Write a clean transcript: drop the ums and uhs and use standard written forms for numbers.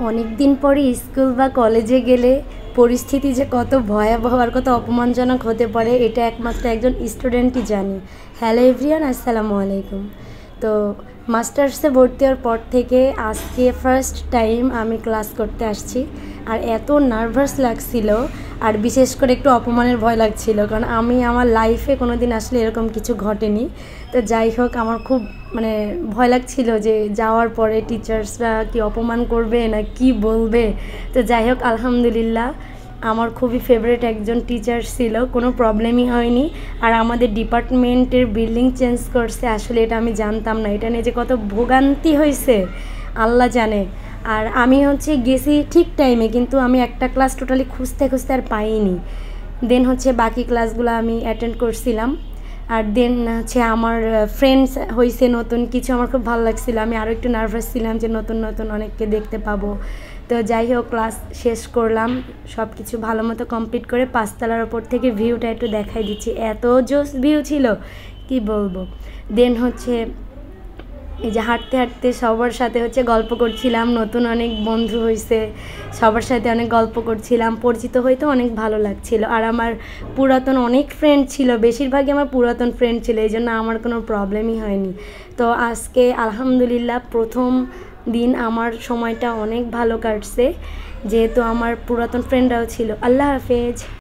অনেক দিন পরে স্কুল বা কলেজে গেলে পরিস্থিতি যে কত ভয়াবহ আর কত অপমানজনক হতে পারে এটা একমাত্র একজন স্টুডেন্টই জানে। হ্যালো এভরিওয়ান, আসসালামু আলাইকুম। তো মাস্টার্সে ভর্তি হওয়ার পর থেকে আজকে ফার্স্ট টাইম আমি ক্লাস করতে আসছি, আর এত নার্ভাস লাগছিল, আর বিশেষ করে একটু অপমানের ভয় লাগছিল, কারণ আমি আমার লাইফে কোনো দিন আসলে এরকম কিছু ঘটেনি। তো যাই হোক, আমার খুব ভয় লাগছিল যে যাওয়ার পরে টিচার্সরা কি অপমান করবে না কি বলবে। তো যাই হোক, আলহামদুলিল্লাহ আমার খুবই ফেভারিট একজন টিচার ছিল, কোনো প্রবলেমই হয়নি। আর আমাদের ডিপার্টমেন্টের বিল্ডিং চেঞ্জ করছে, আসলে এটা আমি জানতাম না, এটা নিয়ে যে কত ভোগান্তি হয়েছে আল্লাহ জানে। আর আমি গেছি ঠিক টাইমে, কিন্তু আমি একটা ক্লাস টোটালি খুঁজতে খুঁজতে আর পাইনি। দেন বাকি ক্লাসগুলো আমি অ্যাটেন্ড করছিলাম। আর দেন আমার ফ্রেন্ডস হয়েছে নতুন কিছু, আমার খুব ভালো লাগছিল। আমি আরও একটু নার্ভাস ছিলাম যে নতুন নতুন অনেককে দেখতে পাবো। তো যাই হোক, ক্লাস শেষ করলাম, সব কিছু ভালো মতো কমপ্লিট করে 5 তলার ওপর থেকে ভিউটা একটু দেখাই দিচ্ছি। এত জোস ভিউ ছিল কি বলবো। দেন এই যে হাঁটতে হাঁটতে সবার সাথে গল্প করছিলাম, নতুন অনেক বন্ধু হয়েছে, সবার সাথে অনেক গল্প করছিলাম, পরিচিত হইতে অনেক ভালো লাগছিল। আর আমার পুরাতন অনেক ফ্রেন্ড ছিল, বেশিরভাগই আমার পুরাতন ফ্রেন্ড ছিল, এই জন্য আমার কোনো প্রবলেমই হয়নি। তো আজকে আলহামদুলিল্লাহ প্রথম দিন আমার সময়টা অনেক ভালো কাটছে, যেহেতু আমার পুরাতন ফ্রেন্ডরাও ছিল। আল্লাহ হাফেজ।